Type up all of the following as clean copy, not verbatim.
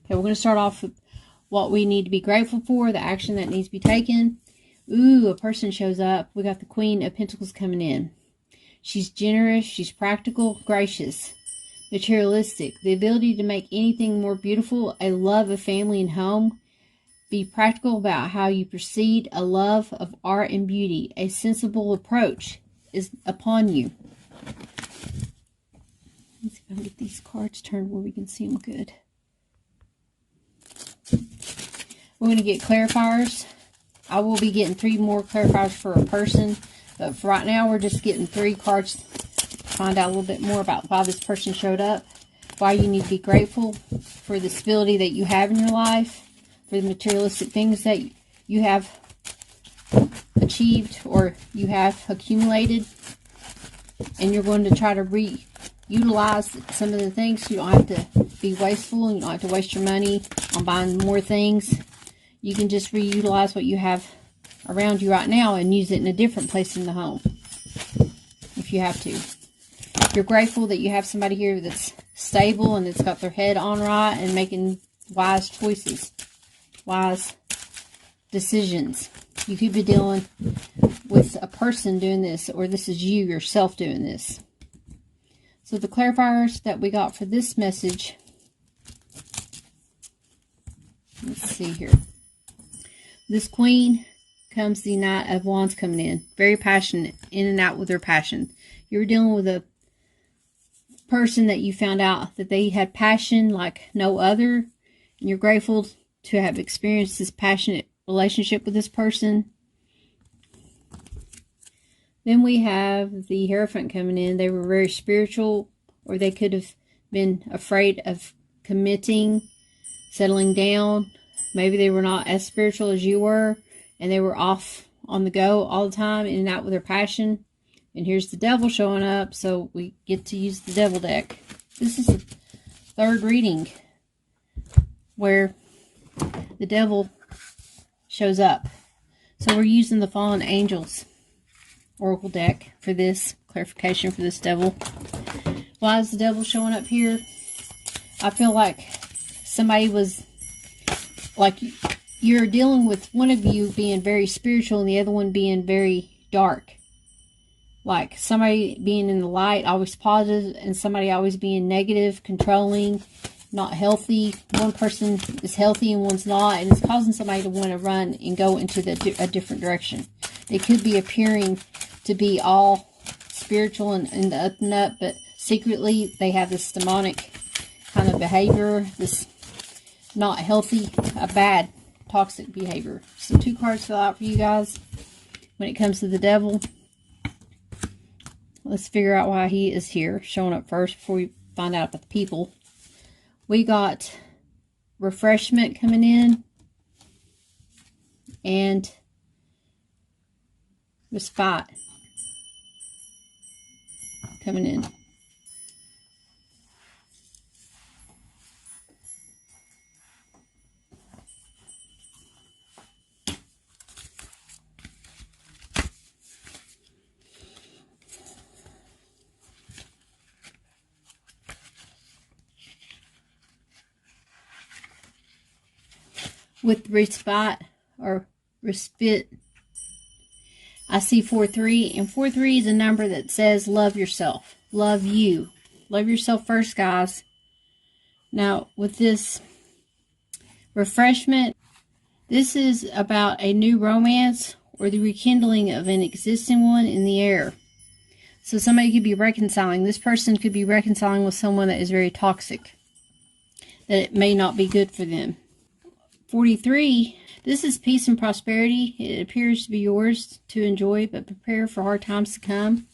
Okay, we're going to start off with what we need to be grateful for, the action that needs to be taken. Ooh, a person shows up. We got the Queen of Pentacles coming in. She's generous, she's practical, gracious, materialistic. The ability to make anything more beautiful, a love of family and home. Be practical about how you proceed, a love of art and beauty. A sensible approach is upon you. Let's see if I can get these cards turned where we can see them good. We're going to get clarifiers. I will be getting 3 more clarifiers for a person. But for right now, we're just getting 3 cards to find out a little bit more about why this person showed up. Why you need to be grateful for the stability that you have in your life. For the materialistic things that you have achieved or you have accumulated. And you're going to try to reutilize some of the things. You don't have to be wasteful and you don't have to waste your money on buying more things. You can just reutilize what you have around you right now and use it in a different place in the home if you have to. You're grateful that you have somebody here that's stable and that's got their head on right and making wise choices, wise decisions. You could be dealing with a person doing this, or this is you yourself doing this. So the clarifiers that we got for this message, let's see here. This Queen comes the Knight of Wands coming in. Very passionate, in and out with their passion. You're dealing with a person that you found out that they had passion like no other. And you're grateful to have experienced this passionate relationship with this person. Then we have the Hierophant coming in. They were very spiritual, or they could have been afraid of committing, settling down. Maybe they were not as spiritual as you were, and they were off on the go all the time, in and out with their passion. And here's the Devil showing up, so we get to use the Devil deck. This is the 3rd reading where the Devil shows up. So we're using the Fallen Angels Oracle deck for this clarification for this Devil. Why is the Devil showing up here? I feel like somebody was, like, you're dealing with one of you being very spiritual and the other one being very dark. Like somebody being in the light, always positive, and somebody always being negative, controlling, not healthy. One person is healthy and one's not, and it's causing somebody to want to run and go into a different direction. They could be appearing to be all spiritual and in the up and up, but secretly they have this demonic kind of behavior, this not healthy, a bad, toxic behavior. So 2 cards fill out for you guys when it comes to the Devil. Let's figure out why he is here, showing up first before we find out about the people. We got Refreshment coming in and Respite coming in. With respite or respite, I see 4-3, and 4-3 is a number that says love yourself, love you, love yourself first, guys. Now with this Refreshment, this is about a new romance or the rekindling of an existing one in the air. So somebody could be reconciling. This person could be reconciling with someone that is very toxic, that it may not be good for them. 43, this is peace and prosperity. It appears to be yours to enjoy, but prepare for hard times to come.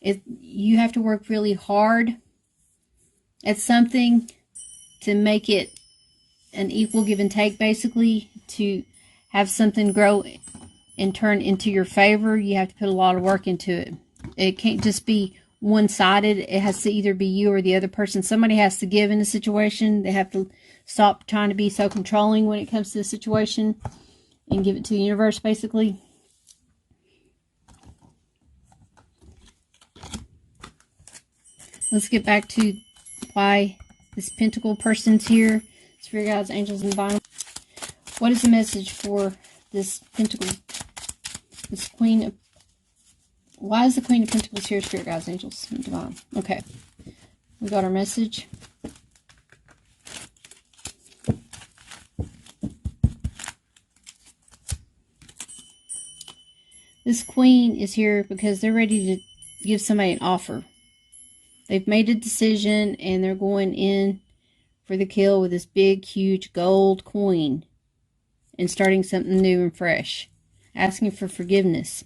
You have to work really hard at something to make it an equal give and take, basically, to have something grow and turn into your favor. You have to put a lot of work into it. It can't just be one-sided. It has to either be you or the other person. Somebody has to give in a situation. They have to stop trying to be so controlling when it comes to the situation and give it to the universe, basically. Let's get back to why This pentacle person's here. Spirit guides, angels, and divine. What is the message for this pentacle? This queen of... Why is the Queen of Pentacles here, Spirit guides, angels, and divine? Okay. We got our message. This queen is here because they're ready to give somebody an offer. They've made a decision and they're going in for the kill with this big, huge gold coin and starting something new and fresh. Asking for forgiveness.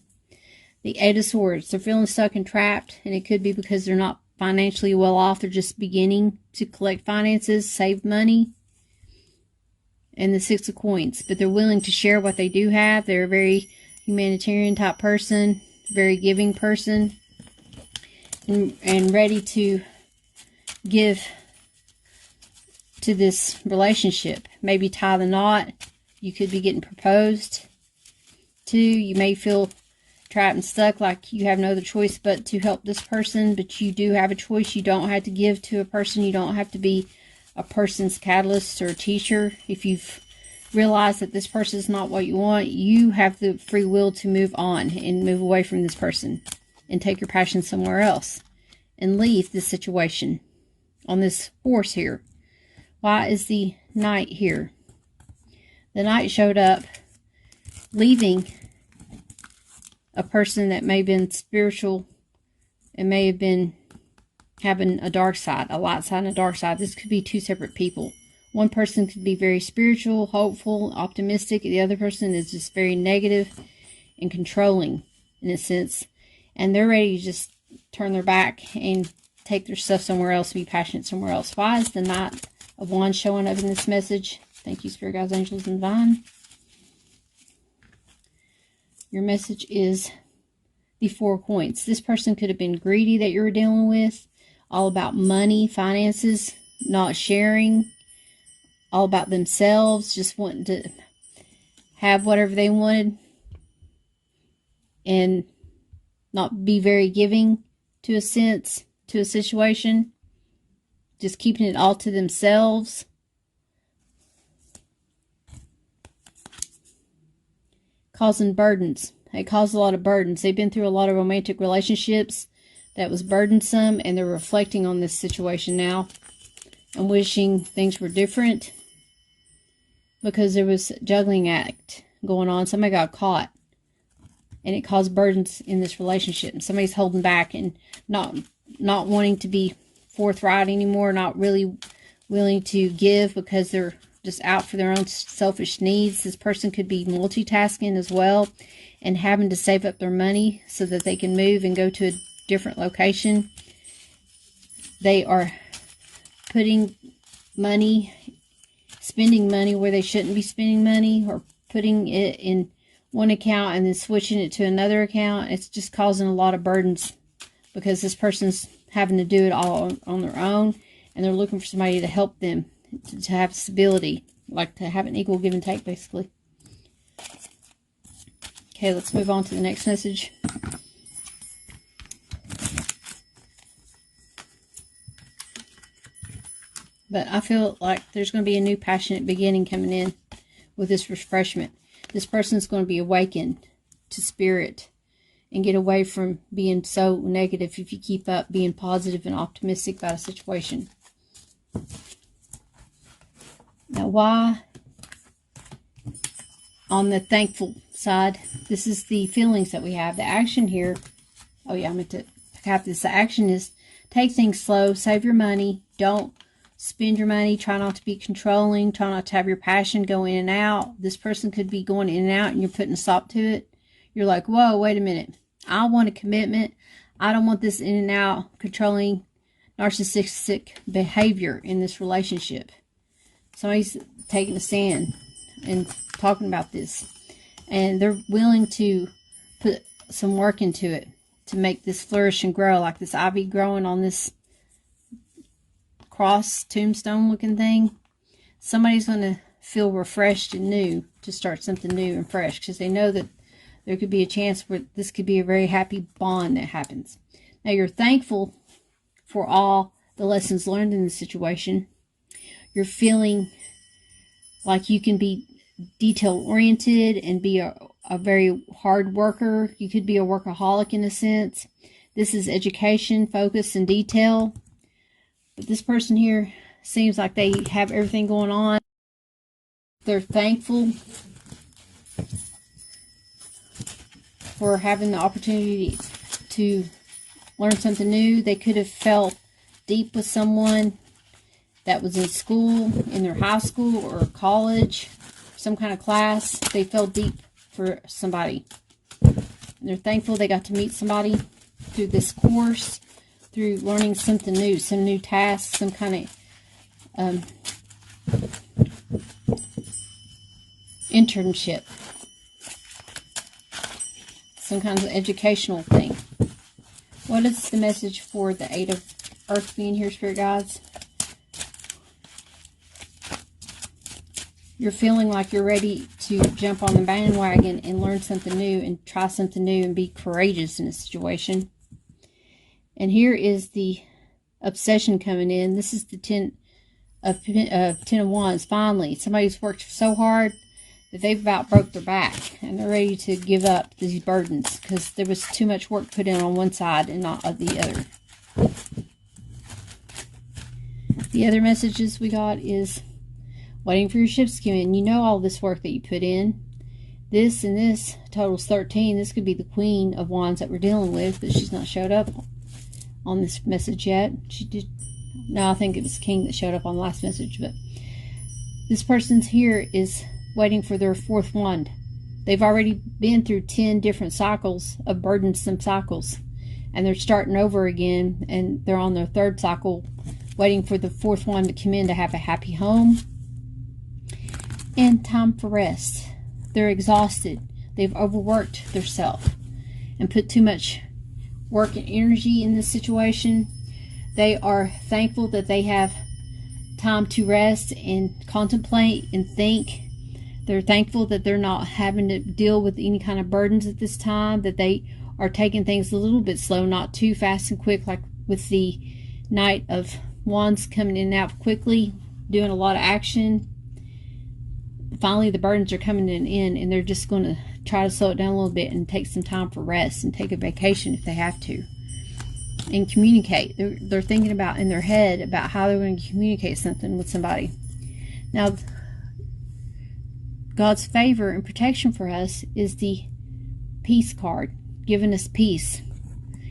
The Eight of Swords. They're feeling stuck and trapped, and it could be because they're not financially well off. They're just beginning to collect finances, save money. And the Six of Coins. But they're willing to share what they do have. They're a very humanitarian type person, very giving person, and ready to give to this relationship. Maybe tie the knot. You could be getting proposed to. You may feel trapped and stuck, like you have no other choice but to help this person, but you do have a choice. You don't have to give to a person. You don't have to be a person's catalyst or a teacher. If you've realized that this person is not what you want, you have the free will to move on and move away from this person and take your passion somewhere else and leave this situation on this horse here. Why is the Knight here? The Knight showed up leaving a person that may have been spiritual and may have been having a dark side, a light side and a dark side. This could be two separate people. One person could be very spiritual, hopeful, optimistic. The other person is just very negative and controlling in a sense. And they're ready to just turn their back and take their stuff somewhere else, be passionate somewhere else. Why is the Knight of Wands showing up in this message? Thank you, Spirit guides, angels, and divine. Your message is the Four of Coins. This person could have been greedy that you were dealing with. All about money, finances, not sharing. All about themselves, just wanting to have whatever they wanted. And not be very giving to a sense, to a situation. Just keeping it all to themselves. Causing burdens. They cause a lot of burdens. They've been through a lot of romantic relationships that was burdensome, and they're reflecting on this situation now and wishing things were different because there was a juggling act going on. Somebody got caught and it caused burdens in this relationship, and somebody's holding back and not wanting to be forthright anymore, not really willing to give because they're just out for their own selfish needs. This person could be multitasking as well and having to save up their money so that they can move and go to a different location. They are putting money, spending money where they shouldn't be spending money, or putting it in one account and then switching it to another account. It's just causing a lot of burdens because this person's having to do it all on their own, and they're looking for somebody to help them to have stability, like to have an equal give and take, basically. Okay, let's move on to the next message. But I feel like there's going to be a new passionate beginning coming in with this refreshment. This person's going to be awakened to spirit and get away from being so negative if you keep up being positive and optimistic about a situation. Now, why? On the thankful side, this is the feelings that we have. The action here, oh yeah, I meant to have this. The action is take things slow, save your money, don't spend your money, try not to be controlling, try not to have your passion go in and out. This person could be going in and out and you're putting a stop to it. You're like, whoa, wait a minute. I want a commitment. I don't want this in and out, controlling, narcissistic behavior in this relationship. Somebody's taking a stand and talking about this. And they're willing to put some work into it to make this flourish and grow, like this ivy growing on this cross tombstone looking thing. Somebody's going to feel refreshed and new to start something new and fresh, because they know that there could be a chance where this could be a very happy bond that happens. Now, you're thankful for all the lessons learned in this situation. you're feeling like you can be detail-oriented and be a very hard worker. You could be a workaholic in a sense. This is education, focus, and detail. But this person here seems like they have everything going on. They're thankful for having the opportunity to learn something new. They could have felt deep with someone that was in school, in their high school or college, some kind of class. They felt deep for somebody. And they're thankful they got to meet somebody through this course, through learning something new, some new tasks, some kind of internship, some kind of educational thing. What is the message for the Eight of Earth being here, Spirit Guides? You're feeling like you're ready to jump on the bandwagon and learn something new and try something new and be courageous in a situation. And here is the obsession coming in. This is the Ten of Wands. Finally, somebody's worked so hard that they've about broke their back and they're ready to give up these burdens because there was too much work put in on one side and not on the other. The other messages we got is waiting for your ships to come in. You know all this work that you put in. This and this totals 13. This could be the Queen of Wands that we're dealing with, but she's not showed up on this message yet. She did. No, I think it was King that showed up on the last message, but this person's here is waiting for their fourth wand. They've already been through 10 different cycles of burdensome cycles, and they're starting over again, and they're on their third cycle, waiting for the fourth one to come in to have a happy home and time for rest. They're exhausted. They've overworked themselves and put too much work and energy in this situation. They are thankful that they have time to rest and contemplate and think. They're thankful that they're not having to deal with any kind of burdens at this time, that they are taking things a little bit slow, not too fast and quick, like with the Knight of Wands coming in and out quickly, doing a lot of action. Finally, the burdens are coming in, and they're just going to try to slow it down a little bit and take some time for rest and take a vacation if they have to. And communicate. They're thinking about in their head about how they're going to communicate something with somebody. Now, God's favor and protection for us is the peace card, giving us peace,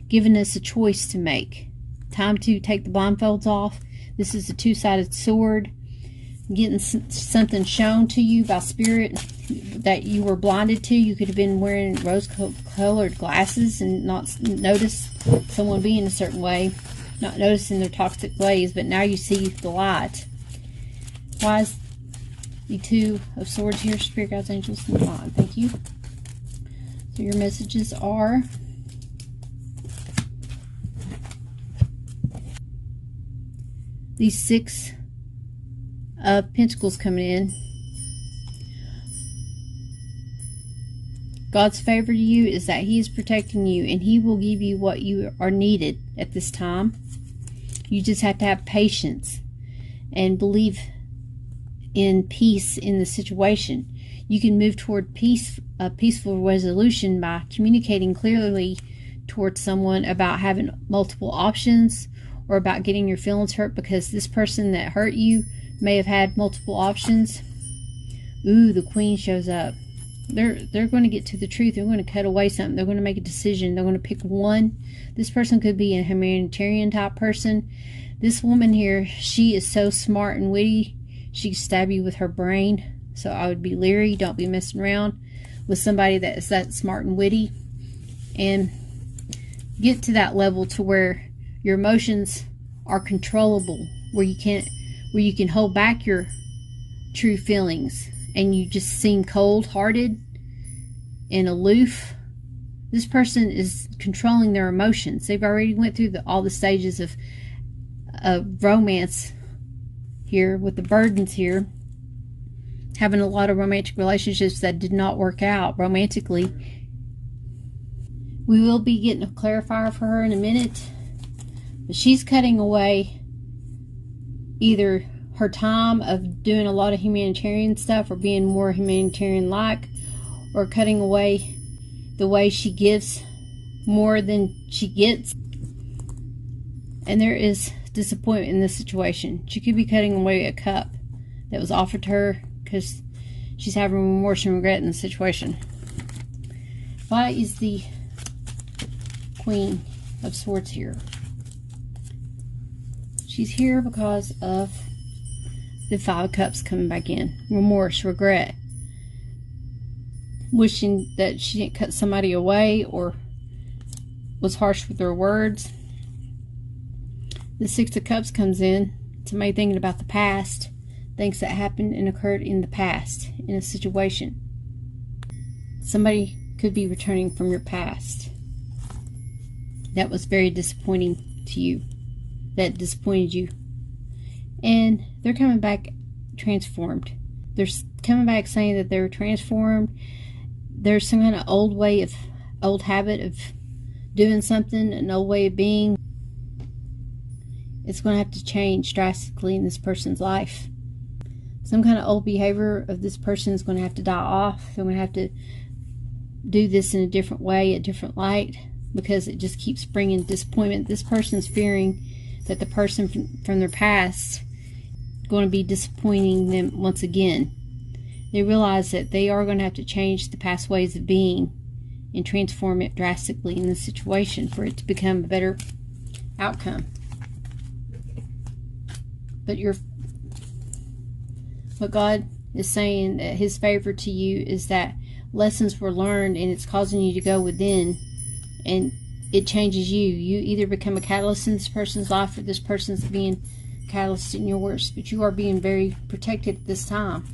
giving us a choice to make. Time to take the blindfolds off. This is a two-sided sword. Getting something shown to you by spirit that you were blinded to. You could have been wearing rose-colored glasses and not notice someone being a certain way, not noticing their toxic ways, but now you see the light. Why is the Two of Swords here, Spirit Guides, Angels, and Divine? Thank you. So your messages are these Six of Pentacles coming in. God's favor to you is that He is protecting you, and He will give you what you are needed at this time. You just have to have patience and believe in peace in the situation. You can move toward peace, a peaceful resolution by communicating clearly towards someone about having multiple options or about getting your feelings hurt, because this person that hurt you may have had multiple options. Ooh, the Queen shows up. They're going to get to the truth. They're going to cut away something. They're going to make a decision. They're going to pick one. This person could be a humanitarian type person. This woman here, she is so smart and witty. She can stab you with her brain. So I would be leery. Don't be messing around with somebody that is that smart and witty. And get to that level to where your emotions are controllable, where you can hold back your true feelings and you just seem cold-hearted and aloof. This person is controlling their emotions. They've already went through all the stages of romance here with the burdens here, having a lot of romantic relationships that did not work out romantically. We will be getting a clarifier for her in a minute, but she's cutting away either her time of doing a lot of humanitarian stuff, or being more humanitarian-like, or cutting away the way she gives more than she gets. And there is disappointment in this situation. She could be cutting away a cup that was offered to her because she's having remorse and regret in the situation. Why is the Queen of Swords here? She's here because of the Five of Cups coming back in. Remorse, regret, wishing that she didn't cut somebody away or was harsh with her words. The Six of Cups comes in. Somebody thinking about the past, things that happened and occurred in the past in a situation. Somebody could be returning from your past that was very disappointing to you, that disappointed you, and they're coming back transformed. They're coming back saying that they're transformed. There's some kind of old habit of doing something, an old way of being. It's going to have to change drastically in this person's life. Some kind of old behavior of this person is going to have to die off. They're going to have to do this in a different way, a different light, because it just keeps bringing disappointment. This person's fearing that the person from their past is going to be disappointing them once again. They realize that they are going to have to change the past ways of being and transform it drastically in this situation for it to become a better outcome. But what God is saying, that His favor to you is that lessons were learned, and it's causing you to go within, and it changes you. You either become a catalyst in this person's life, or this person's being a catalyst in yours. But you are being very protected at this time.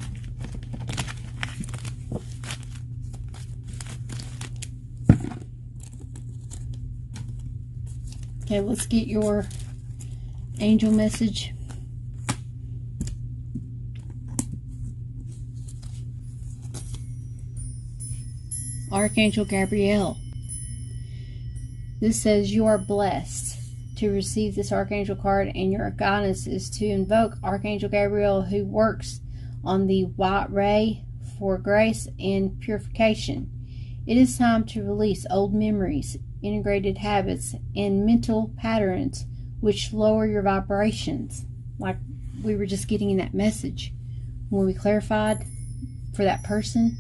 Okay, let's get your angel message. Archangel Gabriel. This says you are blessed to receive this Archangel card, and your guidance is to invoke Archangel Gabriel, who works on the white ray for grace and purification. It is time to release old memories, integrated habits, and mental patterns which lower your vibrations, like we were just getting in that message when we clarified for that person.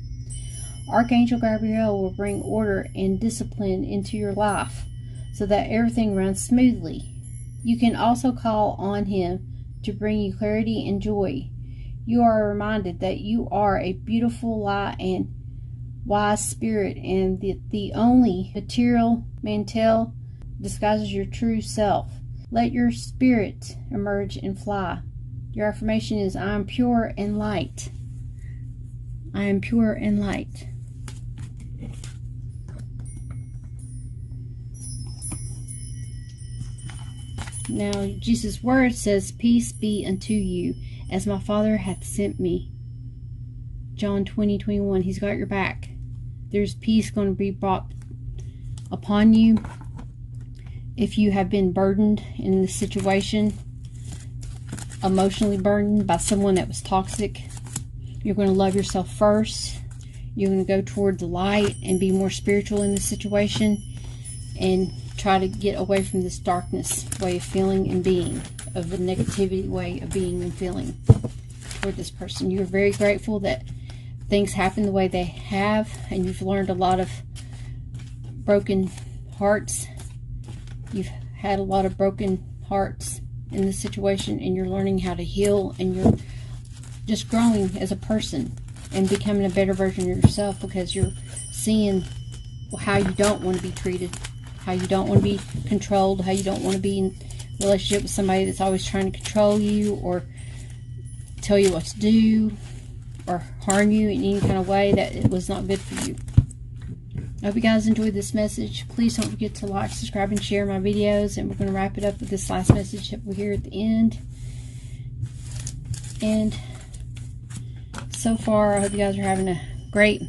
Archangel Gabriel will bring order and discipline into your life so that everything runs smoothly. You can also call on him to bring you clarity and joy. You are reminded that you are a beautiful light and wise spirit, and the only material mantle disguises your true self. Let your spirit emerge and fly. Your affirmation is, I am pure and light. I am pure and light. Now, Jesus' word says, peace be unto you, as my Father hath sent me. John 20:21. He's got your back. There's peace going to be brought upon you. If you have been burdened in this situation, emotionally burdened by someone that was toxic, you're going to love yourself first. You're going to go toward the light and be more spiritual in this situation, and try to get away from this darkness way of feeling and being, of the negativity way of being and feeling toward this person. You're very grateful that things happen the way they have, and you've learned a lot of broken hearts. You've had a lot of broken hearts in this situation, and you're learning how to heal, and you're just growing as a person and becoming a better version of yourself, because you're seeing how you don't want to be treated, how you don't want to be controlled, how you don't want to be in a relationship with somebody that's always trying to control you or tell you what to do or harm you in any kind of way that it was not good for you. I hope you guys enjoyed this message. Please don't forget to like, subscribe, and share my videos. And we're going to wrap it up with this last message that we hear at the end. And so far, I hope you guys are having a great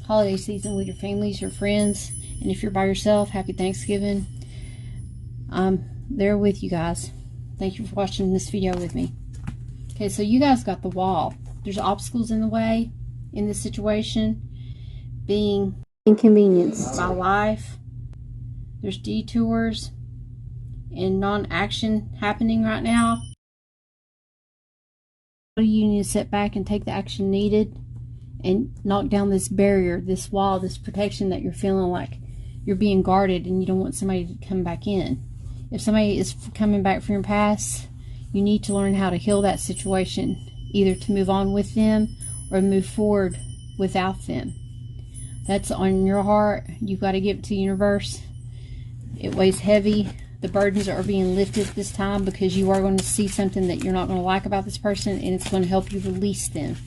holiday season with your families, your friends. And if you're by yourself, happy Thanksgiving. I'm there with you guys. Thank you for watching this video with me. Okay, so you guys got the wall. There's obstacles in the way in this situation, being inconvenienced by life. There's detours and non-action happening right now. You need to sit back and take the action needed and knock down this barrier, this wall, this protection that you're feeling like you're being guarded and you don't want somebody to come back in. If somebody is coming back from your past, you need to learn how to heal that situation, either to move on with them or move forward without them. That's on your heart. You've got to give it to the universe. It weighs heavy. The burdens are being lifted this time because you are going to see something that you're not going to like about this person, and it's going to help you release them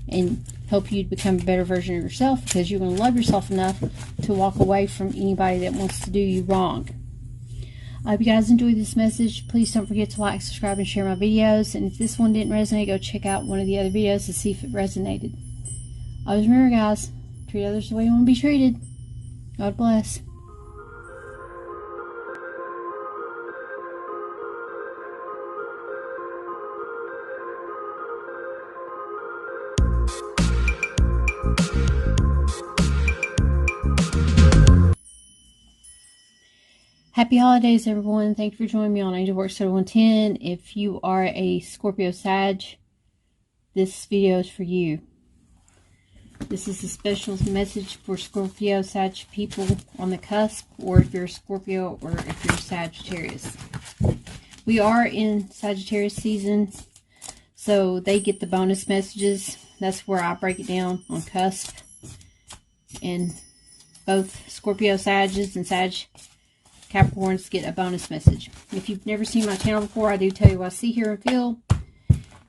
and help you become a better version of yourself, because you're going to love yourself enough to walk away from anybody that wants to do you wrong. I hope you guys enjoyed this message. Please don't forget to like, subscribe, and share my videos. And if this one didn't resonate, go check out one of the other videos to see if it resonated. Always remember, guys, treat others the way you want to be treated. God bless. Happy holidays, everyone. Thank you for joining me on Angel Works 110. If you are a Scorpio Sag, this video is for you. This is a special message for Scorpio Sag people on the cusp, or if you're a Scorpio, or if you're Sagittarius. We are in Sagittarius season, so they get the bonus messages. That's where I break it down on cusp. And both Scorpio Sages and Sag Capricorns get a bonus message. If you've never seen my channel before, I do tell you what I see, hear, and feel.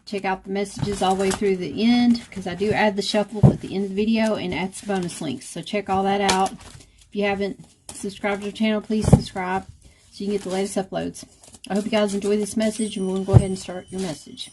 Check out the messages all the way through the end, because I do add the shuffle at the end of the video and add some bonus links. So check all that out. If you haven't subscribed to the channel, please subscribe so you can get the latest uploads. I hope you guys enjoy this message, and we're going to go ahead and start your message.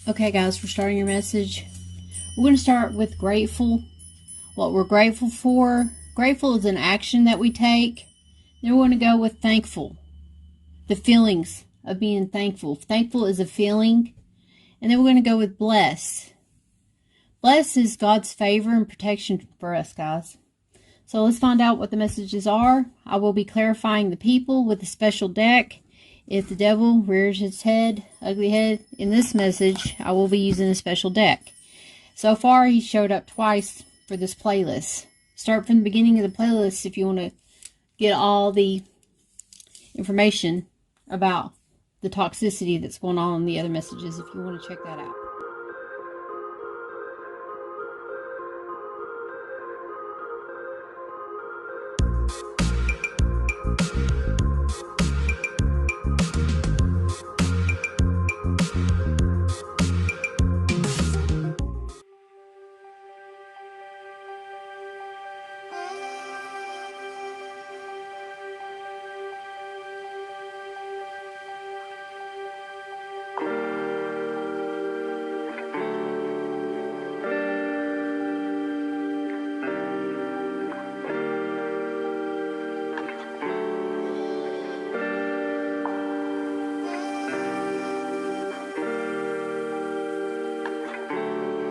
Okay, guys, we're starting your message. We're going to start with grateful. What we're grateful for. Grateful is an action that we take. Then we're going to go with thankful. The feelings of being thankful. Thankful is a feeling. And then we're going to go with bless. Bless is God's favor and protection for us, guys. So let's find out what the messages are. I will be clarifying the people with a special deck. If the devil rears its head, ugly head, in this message, I will be using a special deck. So far, he showed up twice for this playlist. Start from the beginning of the playlist if you want to get all the information about the toxicity that's going on in the other messages, if you want to check that out.